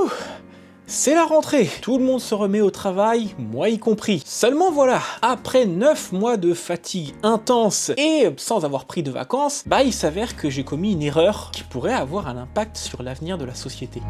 Ouh, c'est la rentrée, tout le monde se remet au travail, moi y compris. Seulement voilà, après 9 mois de fatigue intense et sans avoir pris de vacances, il s'avère que j'ai commis une erreur qui pourrait avoir un impact sur l'avenir de la société.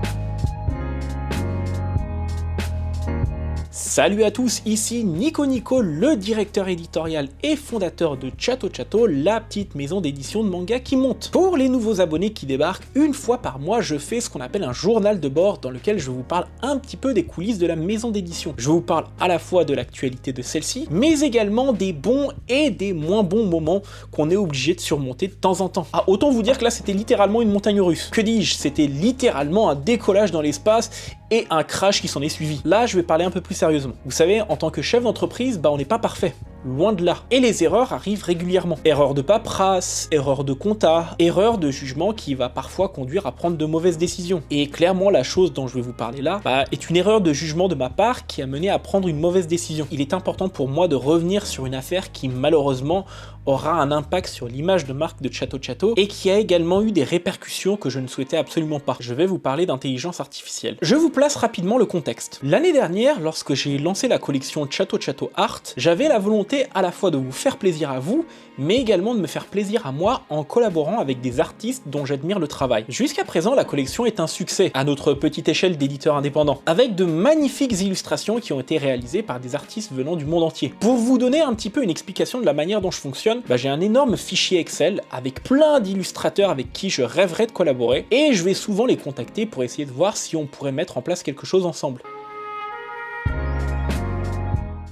Salut à tous, ici Nico, le directeur éditorial et fondateur de Chatto Chatto, la petite maison d'édition de manga qui monte. Pour les nouveaux abonnés qui débarquent, une fois par mois, je fais ce qu'on appelle un journal de bord dans lequel je vous parle un petit peu des coulisses de la maison d'édition. Je vous parle à la fois de l'actualité de celle-ci, mais également des bons et des moins bons moments qu'on est obligé de surmonter de temps en temps. Ah, autant vous dire que là, c'était littéralement une montagne russe. Que dis-je, c'était littéralement un décollage dans l'espace et un crash qui s'en est suivi. Là, je vais parler un peu plus sérieusement. Vous savez, en tant que chef d'entreprise, on n'est pas parfait. Loin de là. Et les erreurs arrivent régulièrement. Erreurs de paperasse, erreurs de compta, erreurs de jugement qui va parfois conduire à prendre de mauvaises décisions. Et clairement, la chose dont je vais vous parler là, est une erreur de jugement de ma part qui a mené à prendre une mauvaise décision. Il est important pour moi de revenir sur une affaire qui, malheureusement, aura un impact sur l'image de marque de Chatto Chatto et qui a également eu des répercussions que je ne souhaitais absolument pas. Je vais vous parler d'intelligence artificielle. Je vous place rapidement le contexte. L'année dernière, lorsque j'ai lancé la collection Chatto Chatto Art, j'avais la volonté à la fois de vous faire plaisir à vous, mais également de me faire plaisir à moi en collaborant avec des artistes dont j'admire le travail. Jusqu'à présent, la collection est un succès, à notre petite échelle d'éditeurs indépendants, avec de magnifiques illustrations qui ont été réalisées par des artistes venant du monde entier. Pour vous donner un petit peu une explication de la manière dont je fonctionne, j'ai un énorme fichier Excel avec plein d'illustrateurs avec qui je rêverais de collaborer, et je vais souvent les contacter pour essayer de voir si on pourrait mettre en place quelque chose ensemble.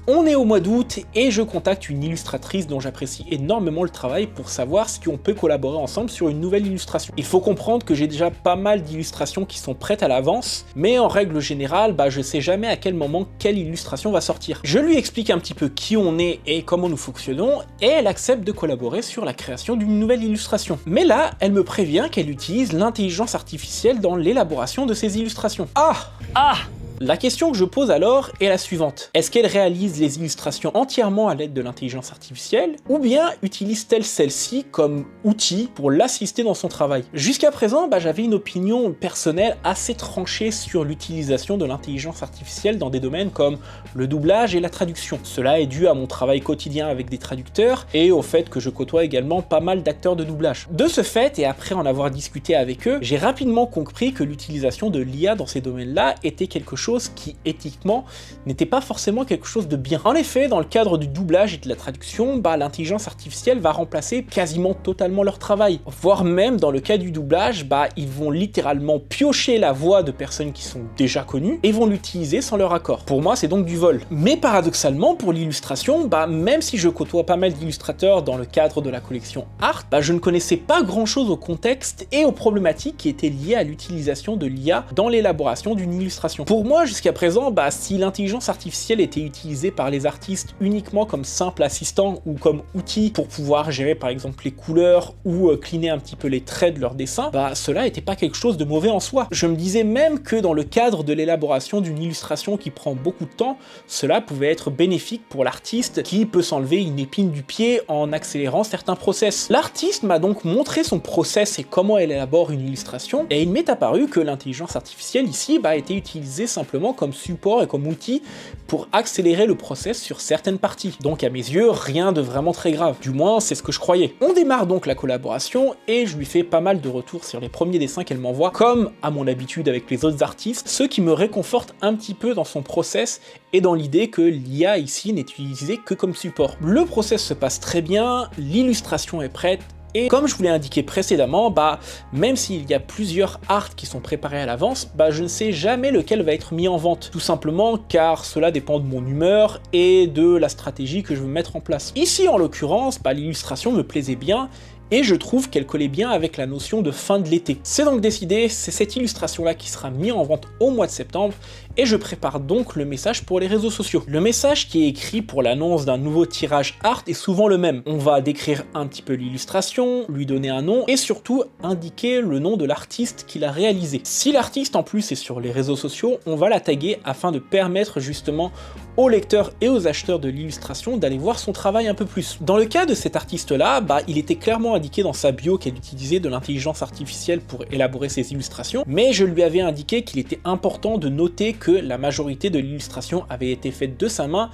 On est au mois d'août et je contacte une illustratrice dont j'apprécie énormément le travail pour savoir si on peut collaborer ensemble sur une nouvelle illustration. Il faut comprendre que j'ai déjà pas mal d'illustrations qui sont prêtes à l'avance, mais en règle générale, je sais jamais à quel moment quelle illustration va sortir. Je lui explique un petit peu qui on est et comment nous fonctionnons, et elle accepte de collaborer sur la création d'une nouvelle illustration. Mais là, elle me prévient qu'elle utilise l'intelligence artificielle dans l'élaboration de ces illustrations. La question que je pose alors est la suivante. Est-ce qu'elle réalise les illustrations entièrement à l'aide de l'intelligence artificielle, ou bien utilise-t-elle celle-ci comme outil pour l'assister dans son travail? Jusqu'à présent, j'avais une opinion personnelle assez tranchée sur l'utilisation de l'intelligence artificielle dans des domaines comme le doublage et la traduction. Cela est dû à mon travail quotidien avec des traducteurs et au fait que je côtoie également pas mal d'acteurs de doublage. De ce fait, et après en avoir discuté avec eux, j'ai rapidement compris que l'utilisation de l'IA dans ces domaines-là était quelque chose qui, éthiquement, n'était pas forcément quelque chose de bien. En effet, dans le cadre du doublage et de la traduction, l'intelligence artificielle va remplacer quasiment totalement leur travail. Voire même, dans le cas du doublage, ils vont littéralement piocher la voix de personnes qui sont déjà connues et vont l'utiliser sans leur accord. Pour moi, c'est donc du vol. Mais paradoxalement, pour l'illustration, même si je côtoie pas mal d'illustrateurs dans le cadre de la collection Art, je ne connaissais pas grand-chose au contexte et aux problématiques qui étaient liées à l'utilisation de l'IA dans l'élaboration d'une illustration. Pour moi, jusqu'à présent, si l'intelligence artificielle était utilisée par les artistes uniquement comme simple assistant ou comme outil pour pouvoir gérer par exemple les couleurs ou cleaner un petit peu les traits de leur dessin, cela n'était pas quelque chose de mauvais en soi. Je me disais même que dans le cadre de l'élaboration d'une illustration qui prend beaucoup de temps, cela pouvait être bénéfique pour l'artiste qui peut s'enlever une épine du pied en accélérant certains process. L'artiste m'a donc montré son process et comment elle élabore une illustration, et il m'est apparu que l'intelligence artificielle ici était utilisée simplement comme support et comme outil pour accélérer le process sur certaines parties. Donc à mes yeux, rien de vraiment très grave. Du moins, c'est ce que je croyais. On démarre donc la collaboration et je lui fais pas mal de retours sur les premiers dessins qu'elle m'envoie, comme à mon habitude avec les autres artistes, ce qui me réconforte un petit peu dans son process et dans l'idée que l'IA ici n'est utilisée que comme support. Le process se passe très bien, l'illustration est prête, et comme je vous l'ai indiqué précédemment, même s'il y a plusieurs arts qui sont préparés à l'avance, je ne sais jamais lequel va être mis en vente. Tout simplement car cela dépend de mon humeur et de la stratégie que je veux mettre en place. Ici en l'occurrence, l'illustration me plaisait bien, et je trouve qu'elle collait bien avec la notion de fin de l'été. C'est donc décidé, c'est cette illustration-là qui sera mise en vente au mois de septembre, et je prépare donc le message pour les réseaux sociaux. Le message qui est écrit pour l'annonce d'un nouveau tirage art est souvent le même. On va décrire un petit peu l'illustration, lui donner un nom, et surtout indiquer le nom de l'artiste qui l'a réalisé. Si l'artiste en plus est sur les réseaux sociaux, on va la taguer afin de permettre justement aux lecteurs et aux acheteurs de l'illustration d'aller voir son travail un peu plus. Dans le cas de cet artiste-là, il était clairement indiqué dans sa bio qu'elle utilisait de l'intelligence artificielle pour élaborer ses illustrations, mais je lui avais indiqué qu'il était important de noter que la majorité de l'illustration avait été faite de sa main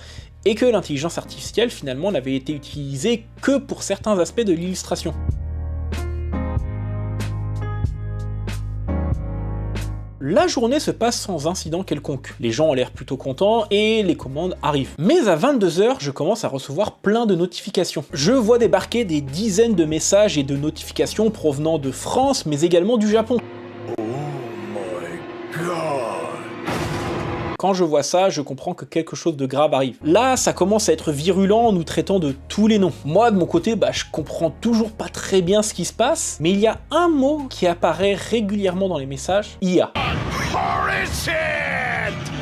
et que l'intelligence artificielle finalement n'avait été utilisée que pour certains aspects de l'illustration. La journée se passe sans incident quelconque. Les gens ont l'air plutôt contents et les commandes arrivent. Mais à 22h, je commence à recevoir plein de notifications. Je vois débarquer des dizaines de messages et de notifications provenant de France, mais également du Japon. Quand je vois ça, je comprends que quelque chose de grave arrive. Là, ça commence à être virulent en nous traitant de tous les noms. Moi, de mon côté, je comprends toujours pas très bien ce qui se passe, mais il y a un mot qui apparaît régulièrement dans les messages, IA.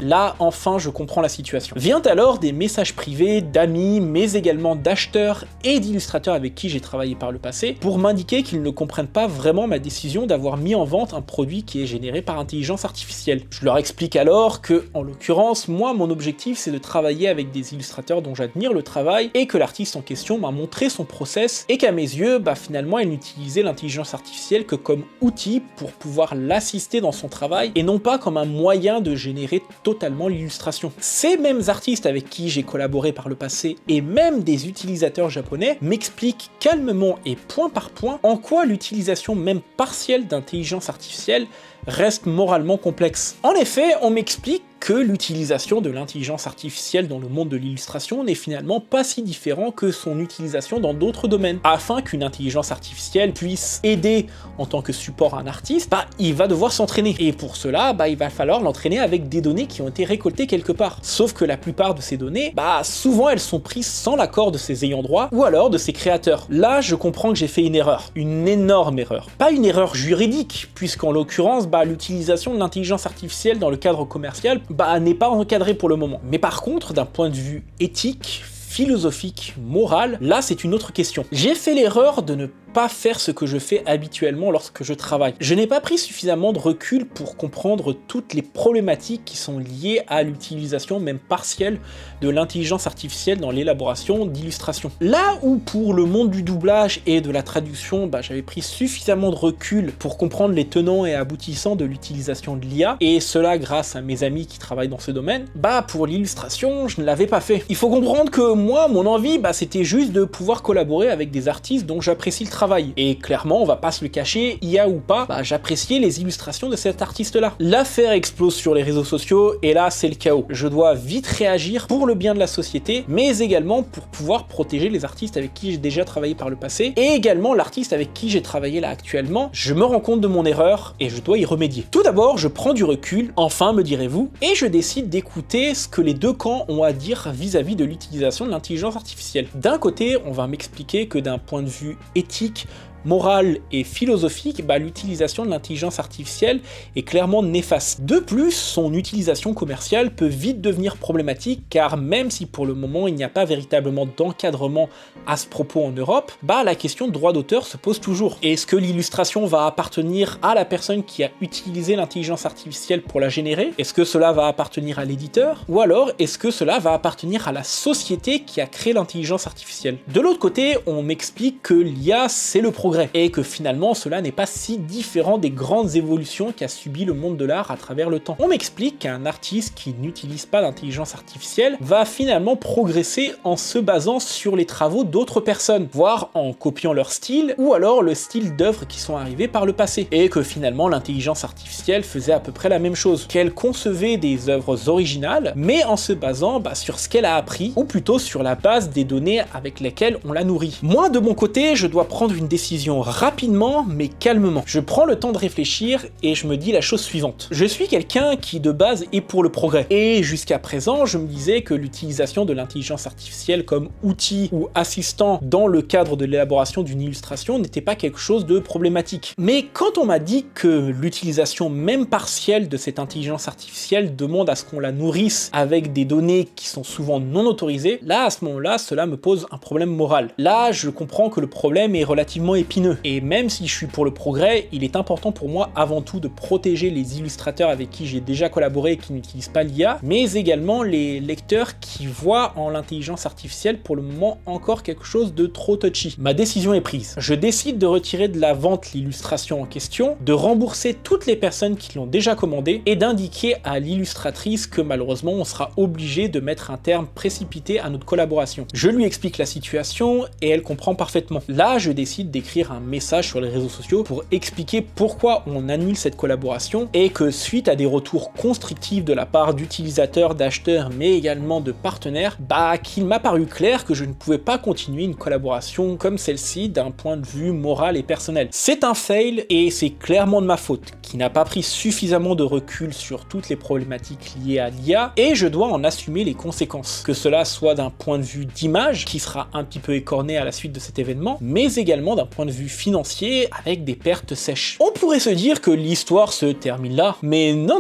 Là, enfin, je comprends la situation. Vient alors des messages privés d'amis, mais également d'acheteurs et d'illustrateurs avec qui j'ai travaillé par le passé, pour m'indiquer qu'ils ne comprennent pas vraiment ma décision d'avoir mis en vente un produit qui est généré par intelligence artificielle. Je leur explique alors que, en l'occurrence, moi, mon objectif, c'est de travailler avec des illustrateurs dont j'admire le travail, et que l'artiste en question m'a montré son process, et qu'à mes yeux, finalement, elle n'utilisait l'intelligence artificielle que comme outil pour pouvoir l'assister dans son travail, et non pas comme un moyen de générer totalement l'illustration. Ces mêmes artistes avec qui j'ai collaboré par le passé, et même des utilisateurs japonais, m'expliquent calmement et point par point en quoi l'utilisation même partielle d'intelligence artificielle reste moralement complexe. En effet, on m'explique que l'utilisation de l'intelligence artificielle dans le monde de l'illustration n'est finalement pas si différent que son utilisation dans d'autres domaines. Afin qu'une intelligence artificielle puisse aider en tant que support à un artiste, il va devoir s'entraîner. Et pour cela, il va falloir l'entraîner avec des données qui ont été récoltées quelque part. Sauf que la plupart de ces données, souvent elles sont prises sans l'accord de ses ayants droit, ou alors de ses créateurs. Là, je comprends que j'ai fait une erreur. Une énorme erreur. Pas une erreur juridique, puisqu'en l'occurrence, l'utilisation de l'intelligence artificielle dans le cadre commercial n'est pas encadrée pour le moment. Mais par contre, d'un point de vue éthique, philosophique, moral, là c'est une autre question. J'ai fait l'erreur de ne pas faire ce que je fais habituellement lorsque je travaille. Je n'ai pas pris suffisamment de recul pour comprendre toutes les problématiques qui sont liées à l'utilisation même partielle de l'intelligence artificielle dans l'élaboration d'illustrations. Là où pour le monde du doublage et de la traduction, j'avais pris suffisamment de recul pour comprendre les tenants et aboutissants de l'utilisation de l'IA, et cela grâce à mes amis qui travaillent dans ce domaine, pour l'illustration, je ne l'avais pas fait. Il faut comprendre que moi, mon envie, c'était juste de pouvoir collaborer avec des artistes dont j'apprécie le travail. Et clairement, on va pas se le cacher, IA ou pas, j'appréciais les illustrations de cet artiste-là. L'affaire explose sur les réseaux sociaux, et là, c'est le chaos. Je dois vite réagir pour le bien de la société, mais également pour pouvoir protéger les artistes avec qui j'ai déjà travaillé par le passé, et également l'artiste avec qui j'ai travaillé là actuellement. Je me rends compte de mon erreur, et je dois y remédier. Tout d'abord, je prends du recul, enfin me direz-vous, et je décide d'écouter ce que les deux camps ont à dire vis-à-vis de l'utilisation de l'intelligence artificielle. D'un côté, on va m'expliquer que d'un point de vue éthique, morale et philosophique, l'utilisation de l'intelligence artificielle est clairement néfaste. De plus, son utilisation commerciale peut vite devenir problématique, car même si pour le moment il n'y a pas véritablement d'encadrement à ce propos en Europe, la question de droit d'auteur se pose toujours. Est-ce que l'illustration va appartenir à la personne qui a utilisé l'intelligence artificielle pour la générer? Est-ce que cela va appartenir à l'éditeur? Ou alors, est-ce que cela va appartenir à la société qui a créé l'intelligence artificielle? De l'autre côté, on m'explique que l'IA, c'est le progrès, et que finalement cela n'est pas si différent des grandes évolutions qu'a subi le monde de l'art à travers le temps. On m'explique qu'un artiste qui n'utilise pas d'intelligence artificielle va finalement progresser en se basant sur les travaux d'autres personnes, voire en copiant leur style, ou alors le style d'œuvres qui sont arrivés par le passé, et que finalement l'intelligence artificielle faisait à peu près la même chose, qu'elle concevait des œuvres originales, mais en se basant sur ce qu'elle a appris, ou plutôt sur la base des données avec lesquelles on la nourrit. Moi, de mon côté, je dois prendre une décision rapidement mais calmement. Je prends le temps de réfléchir et je me dis la chose suivante. Je suis quelqu'un qui de base est pour le progrès, et jusqu'à présent je me disais que l'utilisation de l'intelligence artificielle comme outil ou assistant dans le cadre de l'élaboration d'une illustration n'était pas quelque chose de problématique. Mais quand on m'a dit que l'utilisation même partielle de cette intelligence artificielle demande à ce qu'on la nourrisse avec des données qui sont souvent non autorisées, là à ce moment-là cela me pose un problème moral. Là je comprends que le problème est relativement épineux, épineux. Et même si je suis pour le progrès, il est important pour moi avant tout de protéger les illustrateurs avec qui j'ai déjà collaboré et qui n'utilisent pas l'IA, mais également les lecteurs qui voient en l'intelligence artificielle pour le moment encore quelque chose de trop touchy. Ma décision est prise. Je décide de retirer de la vente l'illustration en question, de rembourser toutes les personnes qui l'ont déjà commandé et d'indiquer à l'illustratrice que malheureusement on sera obligé de mettre un terme précipité à notre collaboration. Je lui explique la situation et elle comprend parfaitement. Là, je décide d'écrire un message sur les réseaux sociaux pour expliquer pourquoi on annule cette collaboration et que suite à des retours constructifs de la part d'utilisateurs, d'acheteurs, mais également de partenaires, qu'il m'a paru clair que je ne pouvais pas continuer une collaboration comme celle-ci d'un point de vue moral et personnel. C'est un fail et c'est clairement de ma faute, qui n'a pas pris suffisamment de recul sur toutes les problématiques liées à l'IA, et je dois en assumer les conséquences. Que cela soit d'un point de vue d'image, qui sera un petit peu écorné à la suite de cet événement, mais également d'un point de vue financier, avec des pertes sèches. On pourrait se dire que l'histoire se termine là, mais non.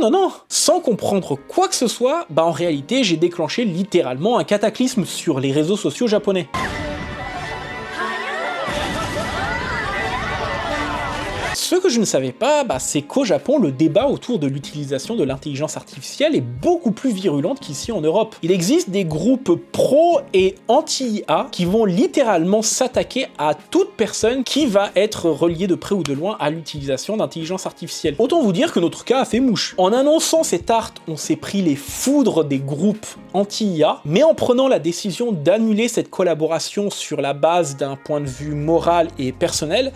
Sans comprendre quoi que ce soit, en réalité, j'ai déclenché littéralement un cataclysme sur les réseaux sociaux japonais. Ce que je ne savais pas, c'est qu'au Japon, le débat autour de l'utilisation de l'intelligence artificielle est beaucoup plus virulente qu'ici en Europe. Il existe des groupes pro et anti-IA qui vont littéralement s'attaquer à toute personne qui va être reliée de près ou de loin à l'utilisation d'intelligence artificielle. Autant vous dire que notre cas a fait mouche. En annonçant cette art, on s'est pris les foudres des groupes anti-IA, mais en prenant la décision d'annuler cette collaboration sur la base d'un point de vue moral et personnel,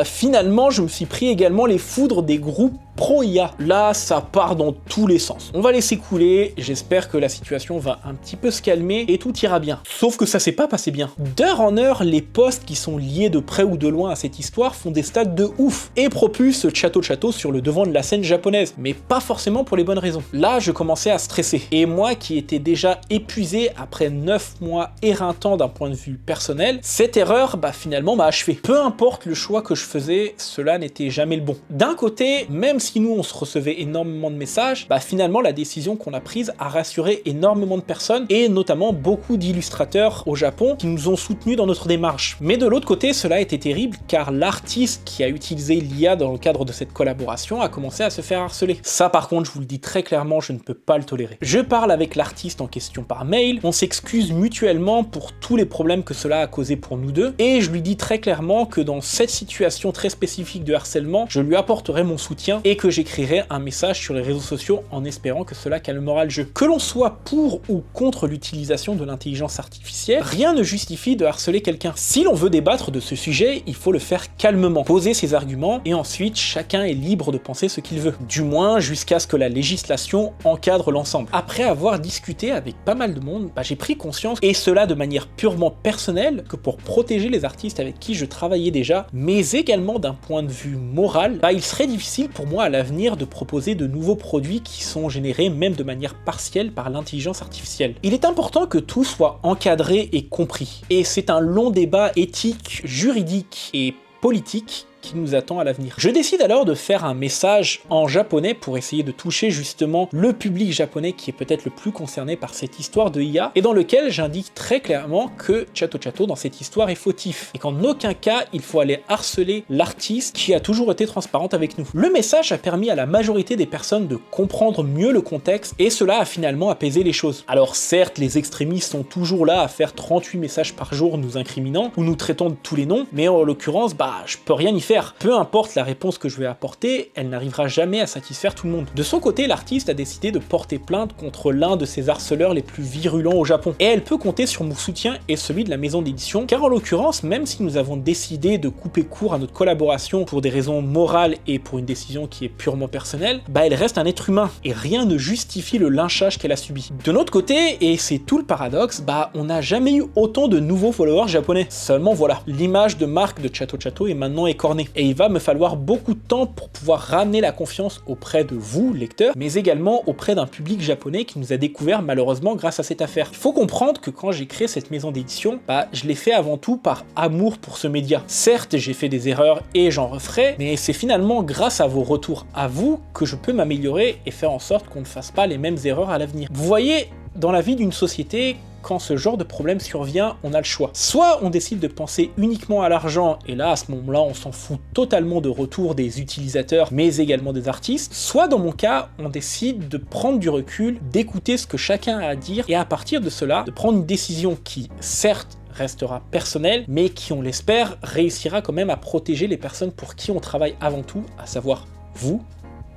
finalement je me suis pris également les foudres des groupes pro-IA. Là, ça part dans tous les sens. On va laisser couler, j'espère que la situation va un petit peu se calmer et tout ira bien. Sauf que ça s'est pas passé bien. D'heure en heure, les posts qui sont liés de près ou de loin à cette histoire font des stats de ouf et propulsent Chatto sur le devant de la scène japonaise, mais pas forcément pour les bonnes raisons. Là, je commençais à stresser. Et moi qui étais déjà épuisé après 9 mois éreintants d'un point de vue personnel, cette erreur, finalement m'a achevé. Peu importe le choix que je faisais, cela n'était jamais le bon. D'un côté, même si nous on se recevait énormément de messages, finalement la décision qu'on a prise a rassuré énormément de personnes et notamment beaucoup d'illustrateurs au Japon qui nous ont soutenus dans notre démarche. Mais de l'autre côté, cela a été terrible car l'artiste qui a utilisé l'IA dans le cadre de cette collaboration a commencé à se faire harceler. Ça par contre, je vous le dis très clairement, je ne peux pas le tolérer. Je parle avec l'artiste en question par mail, on s'excuse mutuellement pour tous les problèmes que cela a causé pour nous deux et je lui dis très clairement que dans cette situation très spécifique de harcèlement, je lui apporterai mon soutien et que j'écrirai un message sur les réseaux sociaux en espérant que cela calmera le jeu. Que l'on soit pour ou contre l'utilisation de l'intelligence artificielle, rien ne justifie de harceler quelqu'un. Si l'on veut débattre de ce sujet, il faut le faire calmement, poser ses arguments et ensuite chacun est libre de penser ce qu'il veut. Du moins jusqu'à ce que la législation encadre l'ensemble. Après avoir discuté avec pas mal de monde, j'ai pris conscience, et cela de manière purement personnelle, que pour protéger les artistes avec qui je travaillais déjà, mais également d'un point de vue moral, il serait difficile pour moi à l'avenir de proposer de nouveaux produits qui sont générés même de manière partielle par l'intelligence artificielle. Il est important que tout soit encadré et compris, et c'est un long débat éthique, juridique et politique qui nous attend à l'avenir. Je décide alors de faire un message en japonais pour essayer de toucher justement le public japonais qui est peut-être le plus concerné par cette histoire de IA, et dans lequel j'indique très clairement que Chatto dans cette histoire est fautif, et qu'en aucun cas il faut aller harceler l'artiste qui a toujours été transparente avec nous. Le message a permis à la majorité des personnes de comprendre mieux le contexte, et cela a finalement apaisé les choses. Alors certes, les extrémistes sont toujours là à faire 38 messages par jour nous incriminant, ou nous traitant de tous les noms, mais en l'occurrence, je peux rien y faire. Peu importe la réponse que je vais apporter, elle n'arrivera jamais à satisfaire tout le monde. De son côté, l'artiste a décidé de porter plainte contre l'un de ses harceleurs les plus virulents au Japon. Et elle peut compter sur mon soutien et celui de la maison d'édition, car en l'occurrence, même si nous avons décidé de couper court à notre collaboration pour des raisons morales et pour une décision qui est purement personnelle, elle reste un être humain, et rien ne justifie le lynchage qu'elle a subi. De notre côté, et c'est tout le paradoxe, on n'a jamais eu autant de nouveaux followers japonais. Seulement voilà, l'image de marque de Chatto est maintenant écornée. Et il va me falloir beaucoup de temps pour pouvoir ramener la confiance auprès de vous, lecteurs, mais également auprès d'un public japonais qui nous a découvert malheureusement grâce à cette affaire. Il faut comprendre que quand j'ai créé cette maison d'édition, je l'ai fait avant tout par amour pour ce média. Certes, j'ai fait des erreurs et j'en referai, mais c'est finalement grâce à vos retours à vous que je peux m'améliorer et faire en sorte qu'on ne fasse pas les mêmes erreurs à l'avenir. Vous voyez, dans la vie d'une société, quand ce genre de problème survient, on a le choix. Soit on décide de penser uniquement à l'argent, et là, à ce moment-là, on s'en fout totalement de retour des utilisateurs, mais également des artistes. Soit, dans mon cas, on décide de prendre du recul, d'écouter ce que chacun a à dire, et à partir de cela, de prendre une décision qui, certes, restera personnelle, mais qui, on l'espère, réussira quand même à protéger les personnes pour qui on travaille avant tout, à savoir vous,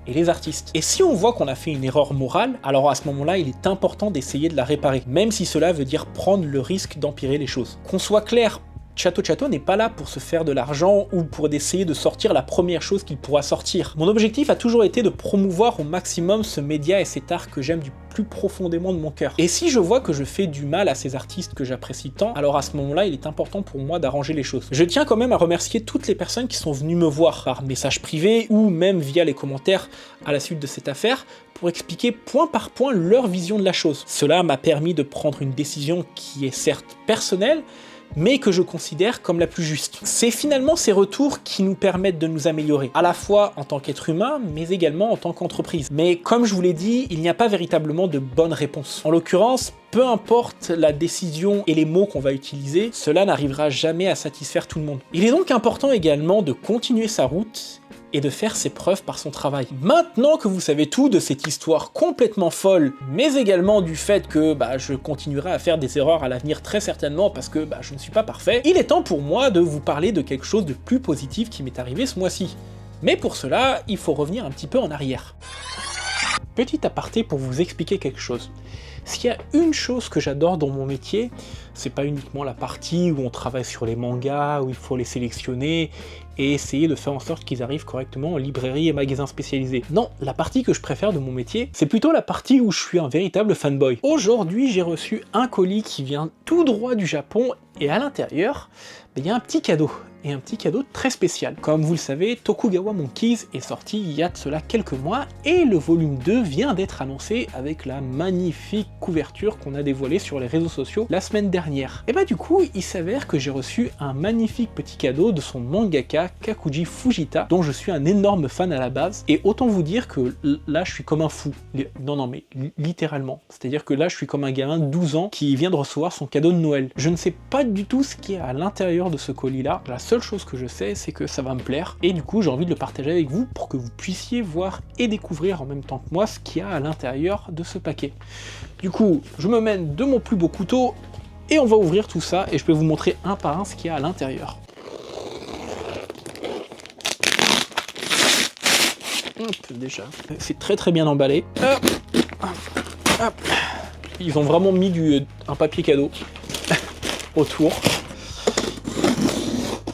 et les artistes. Et si on voit qu'on a fait une erreur morale, alors à ce moment-là, il est important d'essayer de la réparer, même si cela veut dire prendre le risque d'empirer les choses. Qu'on soit clair, Chatto Chatto n'est pas là pour se faire de l'argent ou pour essayer de sortir la première chose qu'il pourra sortir. Mon objectif a toujours été de promouvoir au maximum ce média et cet art que j'aime du plus profondément de mon cœur. Et si je vois que je fais du mal à ces artistes que j'apprécie tant, alors à ce moment-là, il est important pour moi d'arranger les choses. Je tiens quand même à remercier toutes les personnes qui sont venues me voir par message privé ou même via les commentaires à la suite de cette affaire pour expliquer point par point leur vision de la chose. Cela m'a permis de prendre une décision qui est certes personnelle, mais que je considère comme la plus juste. C'est finalement ces retours qui nous permettent de nous améliorer, à la fois en tant qu'être humain, mais également en tant qu'entreprise. Mais comme je vous l'ai dit, il n'y a pas véritablement de bonne réponse. En l'occurrence, peu importe la décision et les mots qu'on va utiliser, cela n'arrivera jamais à satisfaire tout le monde. Il est donc important également de continuer sa route et de faire ses preuves par son travail. Maintenant que vous savez tout de cette histoire complètement folle, mais également du fait que je continuerai à faire des erreurs à l'avenir très certainement parce que je ne suis pas parfait, il est temps pour moi de vous parler de quelque chose de plus positif qui m'est arrivé ce mois-ci. Mais pour cela, il faut revenir un petit peu en arrière. Petit aparté pour vous expliquer quelque chose. S'il y a une chose que j'adore dans mon métier, c'est pas uniquement la partie où on travaille sur les mangas, où il faut les sélectionner et essayer de faire en sorte qu'ils arrivent correctement en librairie et magasins spécialisés. Non, la partie que je préfère de mon métier, c'est plutôt la partie où je suis un véritable fanboy. Aujourd'hui, j'ai reçu un colis qui vient tout droit du Japon et à l'intérieur, il y a un petit cadeau. Et un petit cadeau très spécial. Comme vous le savez, Tokugawa Monkeys est sorti il y a de cela quelques mois et le volume 2 vient d'être annoncé avec la magnifique couverture qu'on a dévoilée sur les réseaux sociaux la semaine dernière. Et du coup, il s'avère que j'ai reçu un magnifique petit cadeau de son mangaka Kakuji Fujita, dont je suis un énorme fan à la base. Et autant vous dire que là, je suis comme un fou. Non, mais littéralement. C'est-à-dire que là, je suis comme un gamin de 12 ans qui vient de recevoir son cadeau de Noël. Je ne sais pas du tout ce qui est à l'intérieur de ce colis-là. La seule chose que je sais, c'est que ça va me plaire, et du coup j'ai envie de le partager avec vous pour que vous puissiez voir et découvrir en même temps que moi ce qu'il y a à l'intérieur de ce paquet. Du coup, je me mène de mon plus beau couteau, et on va ouvrir tout ça, et je vais vous montrer un par un ce qu'il y a à l'intérieur. Déjà, c'est très bien emballé. Hop. Ils ont vraiment mis un papier cadeau autour.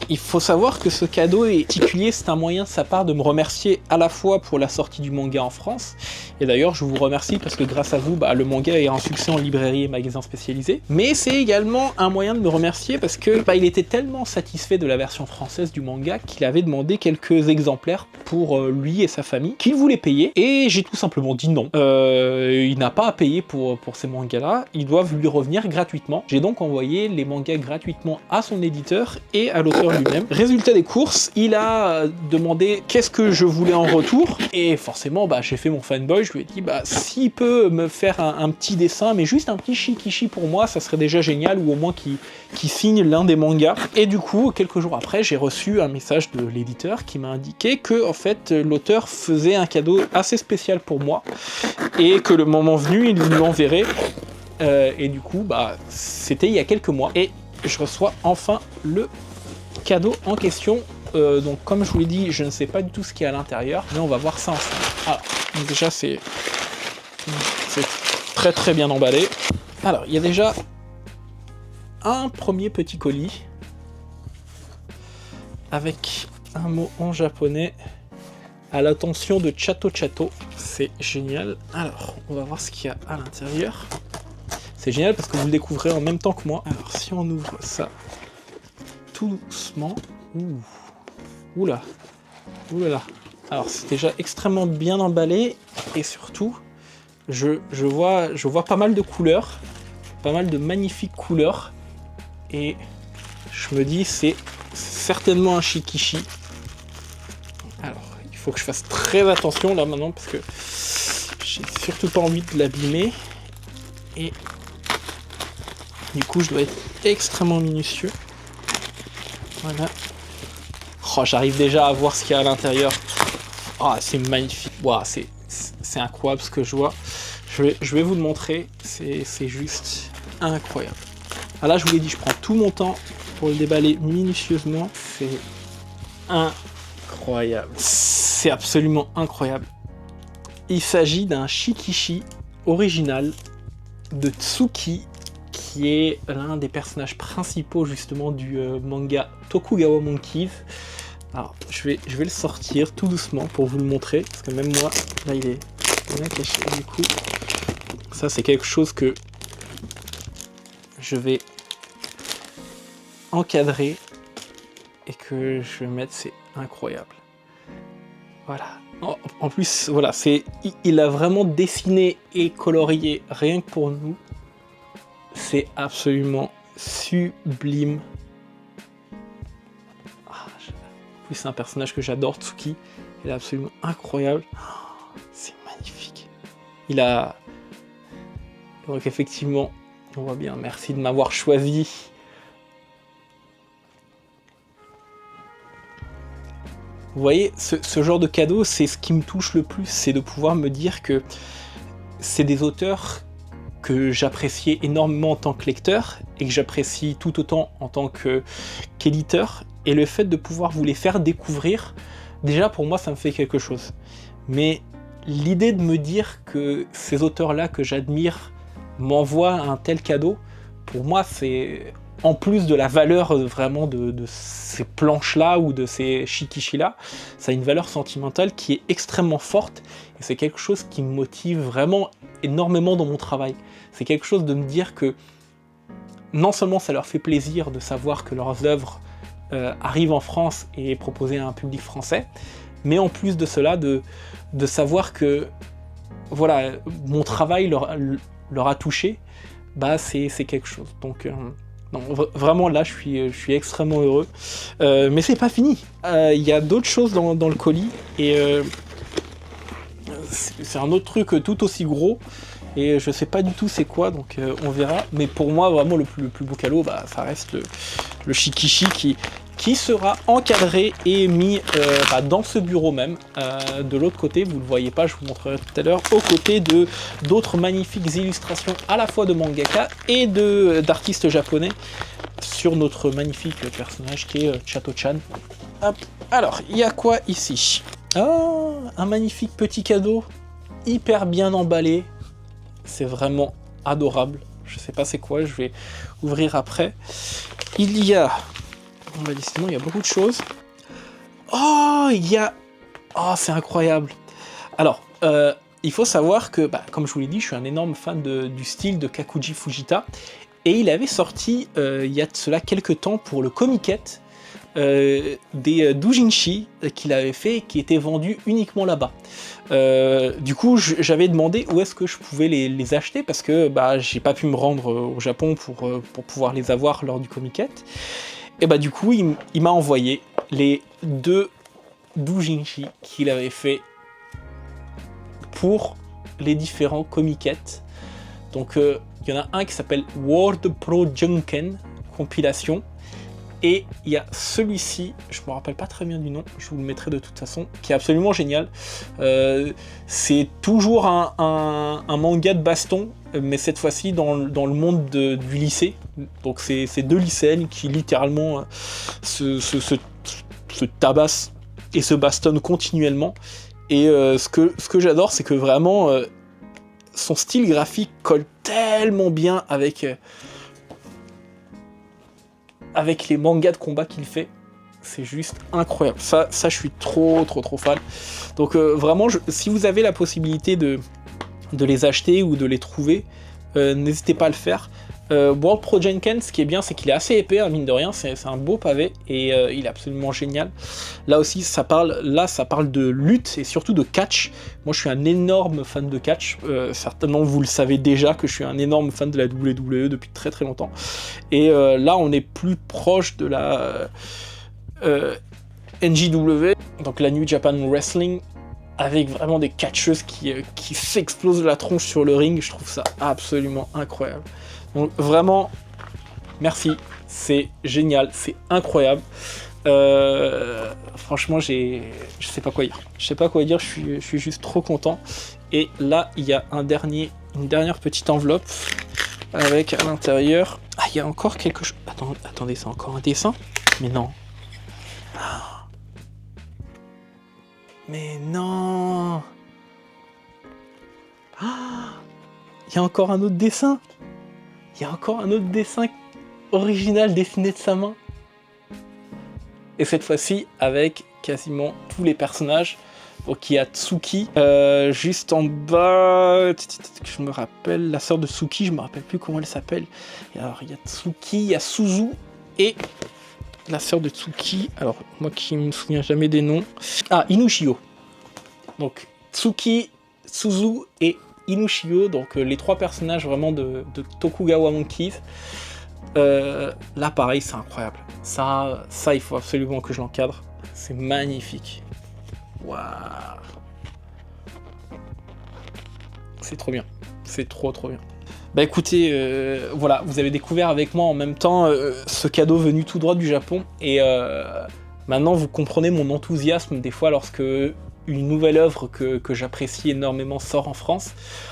Il faut savoir que ce cadeau est particulier, c'est un moyen de sa part de me remercier à la fois pour la sortie du manga en France, et d'ailleurs je vous remercie parce que grâce à vous, le manga est un succès en librairie et magasins spécialisés, mais c'est également un moyen de me remercier parce que il était tellement satisfait de la version française du manga qu'il avait demandé quelques exemplaires pour lui et sa famille, qu'il voulait payer, et j'ai tout simplement dit non. Il n'a pas à payer pour ces mangas-là, ils doivent lui revenir gratuitement. J'ai donc envoyé les mangas gratuitement à son éditeur et à l'auteur lui-même. Résultat des courses, il a demandé qu'est-ce que je voulais en retour, et forcément j'ai fait mon fanboy, je lui ai dit s'il peut me faire un petit dessin, mais juste un petit shikishi pour moi, ça serait déjà génial, ou au moins qu'il signe l'un des mangas. Et du coup, quelques jours après, j'ai reçu un message de l'éditeur qui m'a indiqué que en fait l'auteur faisait un cadeau assez spécial pour moi, et que le moment venu, il me l'enverrait. Et du coup, c'était il y a quelques mois, et je reçois enfin le cadeau en question. Donc comme je vous l'ai dit, je ne sais pas du tout ce qu'il y a à l'intérieur, mais on va voir ça ensemble. Alors, déjà c'est très bien emballé. Alors, il y a déjà un premier petit colis avec un mot en japonais à l'attention de Chatto Chatto. C'est génial. Alors, on va voir ce qu'il y a à l'intérieur. C'est génial parce que vous le découvrez en même temps que moi. Alors, si on ouvre ça tout doucement. Oula. Alors, c'est déjà extrêmement bien emballé, et surtout, je vois pas mal de couleurs, pas mal de magnifiques couleurs, et je me dis c'est certainement un shikishi. Alors, il faut que je fasse très attention là maintenant parce que j'ai surtout pas envie de l'abîmer. Et du coup, je dois être extrêmement minutieux. Voilà. Oh, j'arrive déjà à voir ce qu'il y a à l'intérieur. Ah, c'est magnifique. Wow, c'est incroyable ce que je vois. Je vais vous le montrer. C'est juste incroyable. Ah là, je vous l'ai dit, je prends tout mon temps pour le déballer minutieusement. C'est incroyable. C'est absolument incroyable. Il s'agit d'un Shikishi original de Tsuki, qui est l'un des personnages principaux justement du manga Tokugawa Monkeys. Alors, je vais le sortir tout doucement pour vous le montrer, parce que même moi, là il est bien caché. Du coup, ça c'est quelque chose que je vais encadrer et que je vais mettre, c'est incroyable. Voilà. En plus, voilà, il a vraiment dessiné et colorié rien que pour nous. C'est absolument sublime. En plus, c'est un personnage que j'adore, Tsuki. Il est absolument incroyable. C'est magnifique. Donc effectivement, on voit bien, merci de m'avoir choisi. Vous voyez, ce genre de cadeau, c'est ce qui me touche le plus, c'est de pouvoir me dire que c'est des auteurs que j'appréciais énormément en tant que lecteur et que j'apprécie tout autant en tant qu'éditeur. Et le fait de pouvoir vous les faire découvrir, déjà pour moi ça me fait quelque chose. Mais l'idée de me dire que ces auteurs-là que j'admire m'envoient un tel cadeau, pour moi c'est, en plus de la valeur vraiment de ces planches-là ou de ces shikishi-là, ça a une valeur sentimentale qui est extrêmement forte et c'est quelque chose qui me motive vraiment énormément dans mon travail. C'est quelque chose de me dire que non seulement ça leur fait plaisir de savoir que leurs œuvres arrivent en France et proposées à un public français, mais en plus de cela, de savoir que voilà, mon travail leur a touché, bah c'est quelque chose. Donc non, vraiment là, je suis extrêmement heureux. Mais c'est pas fini. Il y a d'autres choses dans le colis et c'est un autre truc tout aussi gros. Et je sais pas du tout c'est quoi, donc on verra. Mais pour moi, vraiment, le plus beau cadeau, bah, ça reste le Shikishi qui sera encadré et mis dans ce bureau même. De l'autre côté, vous ne le voyez pas, je vous montrerai tout à l'heure, aux côtés d'autres magnifiques illustrations à la fois de mangaka et d'artistes japonais sur notre magnifique personnage qui est Chato-chan. Hop. Alors, il y a quoi ici? Oh, un magnifique petit cadeau, hyper bien emballé. C'est vraiment adorable. Je sais pas c'est quoi, je vais ouvrir après. Il y a... décidément, il y a beaucoup de choses. Oh, il y a... Oh, c'est incroyable. Alors, il faut savoir que, comme je vous l'ai dit, je suis un énorme fan du style de Kakuji Fujita. Et il avait sorti, il y a de cela quelques temps, pour le Comiket, des doujinshi qu'il avait fait et qui étaient vendus uniquement là-bas. Du coup, j'avais demandé où est-ce que je pouvais les acheter parce que j'ai pas pu me rendre au Japon pour pouvoir les avoir lors du Comiket. Et du coup, il m'a envoyé les 2 doujinshi qu'il avait fait pour les différents Comiket. Donc, il y en a un qui s'appelle World Pro Junken compilation. Et il y a celui-ci, je me rappelle pas très bien du nom, je vous le mettrai de toute façon, qui est absolument génial. C'est toujours un manga de baston, mais cette fois-ci dans le monde du lycée. Donc c'est 2 lycéennes qui littéralement se tabassent et se bastonnent continuellement. Et ce que j'adore, c'est que vraiment son style graphique colle tellement bien avec les mangas de combat qu'il fait, c'est juste incroyable. Ça je suis trop fan. Donc vraiment, si vous avez la possibilité de les acheter ou de les trouver, n'hésitez pas à le faire. World Pro Junken, ce qui est bien, c'est qu'il est assez épais, hein, mine de rien, c'est un beau pavé, et il est absolument génial. Là aussi, ça parle de lutte, et surtout de catch. Moi, je suis un énorme fan de catch, certainement vous le savez déjà, que je suis un énorme fan de la WWE depuis très très longtemps. Et là, on est plus proche de la NJW, donc la New Japan Wrestling, avec vraiment des catcheuses qui s'explosent la tronche sur le ring. Je trouve ça absolument incroyable. Donc vraiment, merci, c'est génial, c'est incroyable. Franchement, je sais pas quoi dire. Je sais pas quoi dire, je suis juste trop content. Et là, il y a une dernière petite enveloppe avec à l'intérieur. Ah, il y a encore quelque chose. Attendez, c'est encore un dessin? Mais non. Mais non. Il y a encore un autre dessin. Il y a encore un autre dessin original dessiné de sa main. Et cette fois-ci avec quasiment tous les personnages. Donc il y a Tsuki, juste en bas, je me rappelle, la sœur de Tsuki, je me rappelle plus comment elle s'appelle. Alors il y a Tsuki, il y a Suzu et la sœur de Tsuki, alors moi qui me souviens jamais des noms. Ah, Inushio. Donc Tsuki, Suzu et Inushio, donc les 3 personnages vraiment de Tokugawa Monkeys. Là pareil, c'est incroyable. Ça il faut absolument que je l'encadre. C'est magnifique. Waouh. C'est trop bien. C'est trop bien. Bah écoutez, voilà, vous avez découvert avec moi en même temps ce cadeau venu tout droit du Japon. Et maintenant vous comprenez mon enthousiasme des fois lorsque une nouvelle œuvre que j'apprécie énormément sort en France.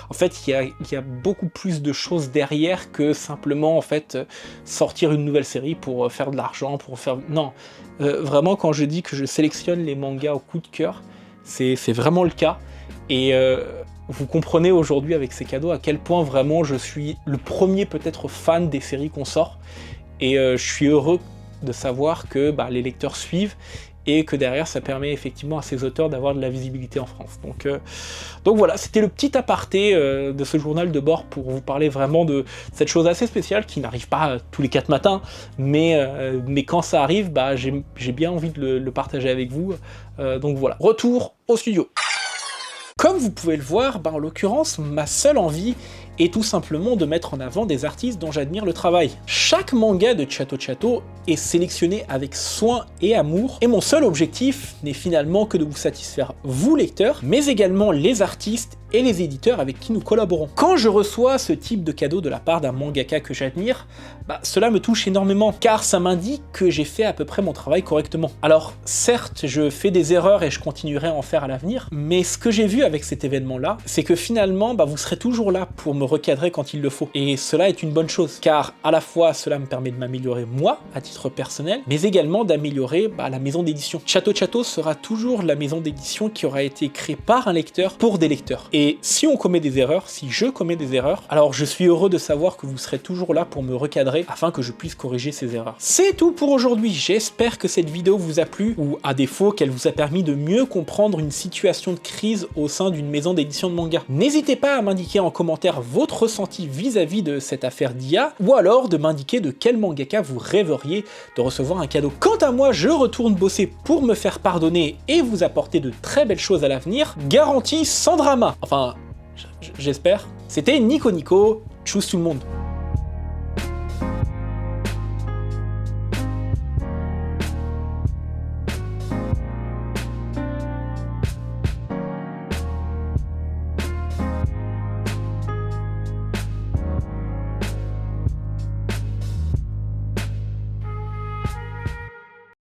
En fait, il y a beaucoup plus de choses derrière que simplement en fait sortir une nouvelle série pour faire de l'argent, pour faire... Non, vraiment quand je dis que je sélectionne les mangas au coup de cœur, c'est vraiment le cas. Et vous comprenez aujourd'hui avec ces cadeaux à quel point vraiment je suis le premier peut-être fan des séries qu'on sort. Et je suis heureux de savoir que les lecteurs suivent et que derrière ça permet effectivement à ces auteurs d'avoir de la visibilité en France. Donc voilà, c'était le petit aparté de ce journal de bord pour vous parler vraiment de cette chose assez spéciale qui n'arrive pas tous les 4 matins, mais quand ça arrive, j'ai bien envie de le partager avec vous. Donc voilà, retour au studio. Comme vous pouvez le voir, en l'occurrence, ma seule envie est tout simplement de mettre en avant des artistes dont j'admire le travail. Chaque manga de Chato Chato est sélectionné avec soin et amour, et mon seul objectif n'est finalement que de vous satisfaire, vous lecteurs, mais également les artistes et les éditeurs avec qui nous collaborons. Quand je reçois ce type de cadeau de la part d'un mangaka que j'admire, cela me touche énormément, car ça m'indique que j'ai fait à peu près mon travail correctement. Alors certes, je fais des erreurs et je continuerai à en faire à l'avenir, mais ce que j'ai vu avec cet événement-là, c'est que finalement, vous serez toujours là pour me recadrer quand il le faut. Et cela est une bonne chose, car à la fois cela me permet de m'améliorer moi, à titre personnel, mais également d'améliorer la maison d'édition. Chato Chato sera toujours la maison d'édition qui aura été créée par un lecteur pour des lecteurs. Et si on commet des erreurs, si je commets des erreurs, alors je suis heureux de savoir que vous serez toujours là pour me recadrer afin que je puisse corriger ces erreurs. C'est tout pour aujourd'hui, j'espère que cette vidéo vous a plu, ou à défaut qu'elle vous a permis de mieux comprendre une situation de crise au sein d'une maison d'édition de manga. N'hésitez pas à m'indiquer en commentaire votre ressenti vis-à-vis de cette affaire d'IA, ou alors de m'indiquer de quel mangaka vous rêveriez de recevoir un cadeau. Quant à moi, je retourne bosser pour me faire pardonner et vous apporter de très belles choses à l'avenir, garantie sans drama. Enfin, j'espère. C'était Nico Nico, tchuss tout le monde.